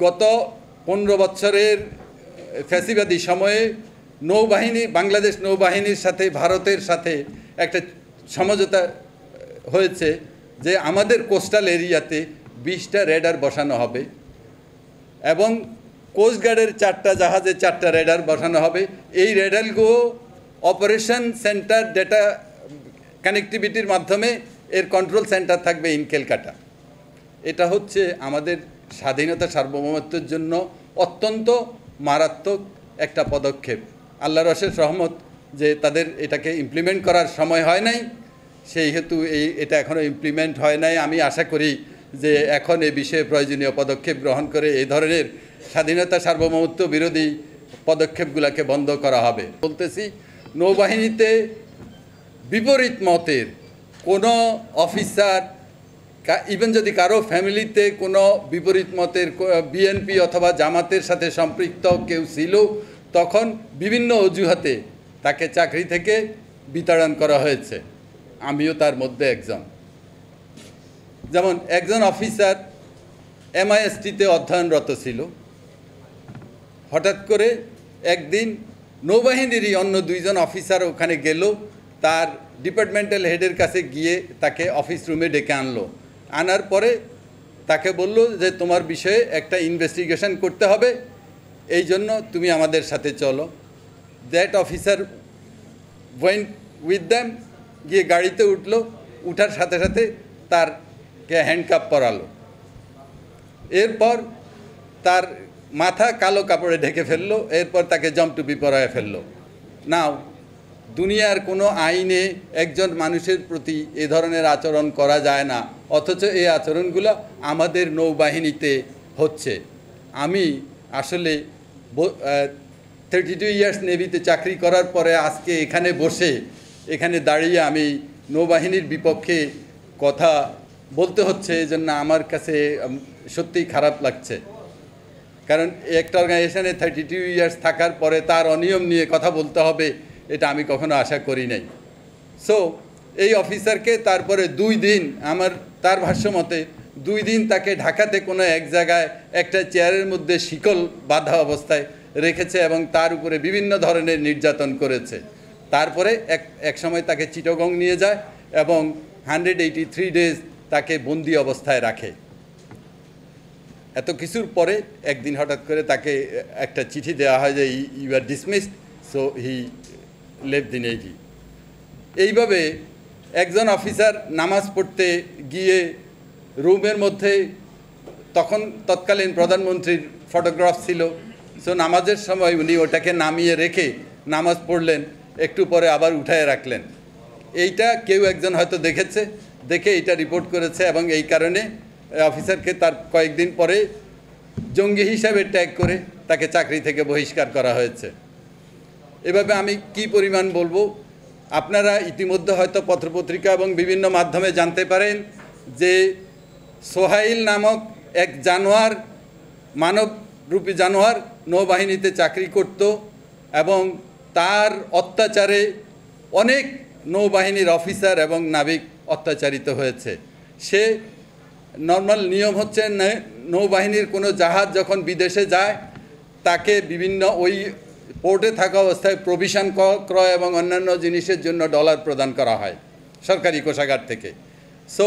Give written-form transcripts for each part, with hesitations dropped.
গত 15 বছরের ফ্যাসিবাদী সময়ে নৌবাহিনী, বাংলাদেশ নৌবাহিনীর সাথে ভারতের সাথে একটা সমঝোতা হয়েছে যে আমাদের কোস্টাল এরিয়াতে 20টা রেডার বসানো হবে এবং কোস্টগার্ডের 4টা জাহাজে 4টা রেডার বসানো হবে। এই রেডারগুলো অপারেশন সেন্টার ডেটা কানেক্টিভিটির মাধ্যমে এর কন্ট্রোল সেন্টার থাকবে ইন ক্যালকাটা। এটা হচ্ছে আমাদের স্বাধীনতা সার্বভৌমত্বের জন্য অত্যন্ত মারাত্মক একটা পদক্ষেপ। আল্লাহর অশেষ রহমত যে তাদের এটাকে ইমপ্লিমেন্ট করার সময় হয় নাই, সেই হেতু এটা এখনও ইমপ্লিমেন্ট হয় নাই। আমি আশা করি যে এখন এই বিষয়ে প্রয়োজনীয় পদক্ষেপ গ্রহণ করে এই ধরনের স্বাধীনতা সার্বভৌমত্ব বিরোধী পদক্ষেপগুলোকে বন্ধ করা হবে। বলতেছি, নৌবাহিনীতে বিপরীত মতের কোনো অফিসার, ইভেন যদি কারো ফ্যামিলিতে কোনো বিপরীত মতের বিএনপি অথবা জামাতের সাথে সম্পৃক্ত কেউ ছিল, তখন বিভিন্ন অজুহাতে তাকে চাকরি থেকে বিতাড়ন করা হয়েছে। আমিও তার মধ্যে একজন। যেমন একজন অফিসার MISTতে অধ্যয়নরত ছিল, হঠাৎ করে একদিন নৌবাহিনীরই অন্য 2জন অফিসার ওখানে গেল, তার ডিপার্টমেন্টাল হেডের কাছে গিয়ে তাকে অফিস রুমে ডেকে আনলো। আনার পরে তাকে বলল যে তোমার বিষয়ে একটা ইনভেস্টিগেশন করতে হবে, এই জন্য তুমি আমাদের সাথে চলো। That officer went with them, গিয়ে গাড়িতে উঠলো, উঠার সাথে সাথে তারকে হ্যান্ডকাপ পরালো। এরপর তার মাথা কালো কাপড়ে ঢেকে ফেললো, এরপর তাকে জমটুপি পরায় ফেললো। নাও দুনিয়ার কোনো আইনে একজন মানুষের প্রতি এ ধরনের আচরণ করা যায় না, অথচ এই আচরণগুলো আমাদের নৌবাহিনীতে হচ্ছে। আমি আসলে 32 ইয়ার্স নেভিতে চাকরি করার পরে আজকে এখানে বসে, এখানে দাঁড়িয়ে আমি নৌবাহিনীর বিপক্ষে কথা বলতে হচ্ছে, এই জন্য আমার কাছে সত্যিই খারাপ লাগছে। কারণ একটা অর্গানাইজেশনে 32 ইয়ার্স থাকার পরে তার অনিয়ম নিয়ে কথা বলতে হবে, এটা আমি কখনো আশা করি নাই। সো এই অফিসারকে তারপরে 2 দিন, তার ভাষ্য মতে 2 দিন তাকে ঢাকাতে কোনো এক জায়গায় একটা চেয়ারের মধ্যে শিকল বাঁধা অবস্থায় রেখেছে এবং তার উপরে বিভিন্ন ধরনের নির্যাতন করেছে। তারপরে এক সময় তাকে চিটাগং নিয়ে যায় এবং 183 ডেজ তাকে বন্দি অবস্থায় রাখে। এত কিছুর পরে একদিন হঠাৎ করে তাকে একটা চিঠি দেওয়া হয় যে you are dismissed, so he left the navy. এইভাবে একজন অফিসার নামাজ পড়তে গিয়ে রুমের মধ্যে, তখন তৎকালীন প্রধানমন্ত্রীর ফটোগ্রাফ ছিল, সো নামাজের সময় উনি ওটাকে নামিয়ে রেখে নামাজ পড়লেন, একটু পরে আবার উঠায় রাখলেন। এইটা কেউ একজন হয়তো দেখেছে, দেখে এটা রিপোর্ট করেছে এবং এই কারণে অফিসারকে তার কয়েকদিন পরে জঙ্গি হিসাবে ট্যাগ করে তাকে চাকরি থেকে বহিষ্কার করা হয়েছে। এভাবে আমি কি পরিমাণ বলবো, আপনারা ইতিমধ্যে হয়তো পত্রপত্রিকা এবং বিভিন্ন মাধ্যমে জানতে পারেন যে সোহাইল নামক এক জানোয়ার, মানবরূপী জানোয়ার নৌবাহিনীতে চাকরি করত এবং তার অত্যাচারে অনেক নৌবাহিনীর অফিসার এবং নাবিক অত্যাচারিত হয়েছে। সে নর্মাল নিয়ম হচ্ছে নৌবাহিনীর কোনো জাহাজ যখন বিদেশে যায় তাকে বিভিন্ন ওই পোর্টে থাকা অবস্থায় প্রভিশন ক্রয় এবং অন্যান্য জিনিসের জন্য ডলার প্রদান করা হয় সরকারি কোষাগার থেকে। সো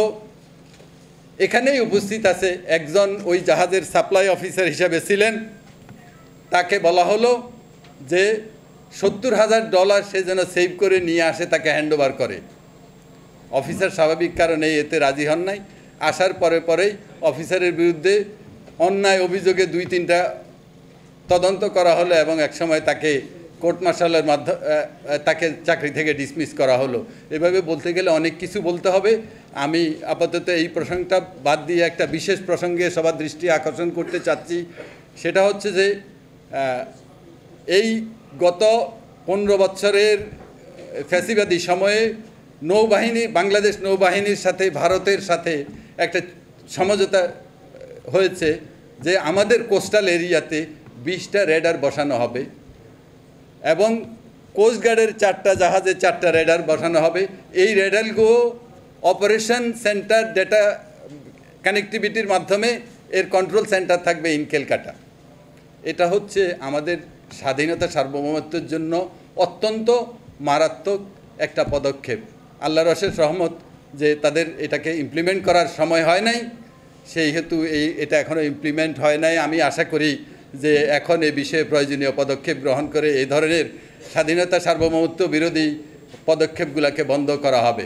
এখানেই উপস্থিত আছে একজন ওই জাহাজের সাপ্লাই অফিসার হিসেবে ছিলেন, তাকে বলা হলো যে $70,000 সে যেন সেভ করে নিয়ে আসে, তাকে হ্যান্ডওভার করে। অফিসার স্বাভাবিক কারণে এতে রাজি হন নাই। আসার পরেই অফিসারের বিরুদ্ধে অন্যায় অভিযোগে 2-3টা তদন্ত করা হলো এবং একসময় তাকে কোর্ট মার্শালের মাধ্যমে তাকে চাকরি থেকে ডিসমিস করা হলো। এভাবে বলতে গেলে অনেক কিছু বলতে হবে। আমি আপাতত এই প্রসঙ্গটা বাদ দিয়ে একটা বিশেষ প্রসঙ্গে সবার দৃষ্টি আকর্ষণ করতে চাচ্ছি। সেটা হচ্ছে যে এই গত 15 বছরের ফ্যাসিবাদী সময়ে নৌবাহিনী, বাংলাদেশ নৌবাহিনীর সাথে ভারতের সাথে একটা সমঝোতা হয়েছে যে আমাদের কোস্টাল এরিয়াতে 20টা রেডার বসানো হবে এবং কোস্টগার্ডের 4টা জাহাজে 4টা রেডার বসানো হবে। এই রেডারগুলো অপারেশন সেন্টার ডেটা কানেক্টিভিটির মাধ্যমে এর কন্ট্রোল সেন্টার থাকবে ইন ক্যালকাটা। এটা হচ্ছে আমাদের স্বাধীনতা সার্বভৌমত্বের জন্য অত্যন্ত মারাত্মক একটা পদক্ষেপ। আল্লাহর অশেষ রহমত যে তাদের এটাকে ইমপ্লিমেন্ট করার সময় হয় নাই, সেই হেতু এটা এখনও ইমপ্লিমেন্ট হয় নাই। আমি আশা করি যে এখন এ বিষয়ে প্রয়োজনীয় পদক্ষেপ গ্রহণ করে এই ধরনের স্বাধীনতা সার্বভৌমত্ব বিরোধী পদক্ষেপগুলোকে বন্ধ করা হবে।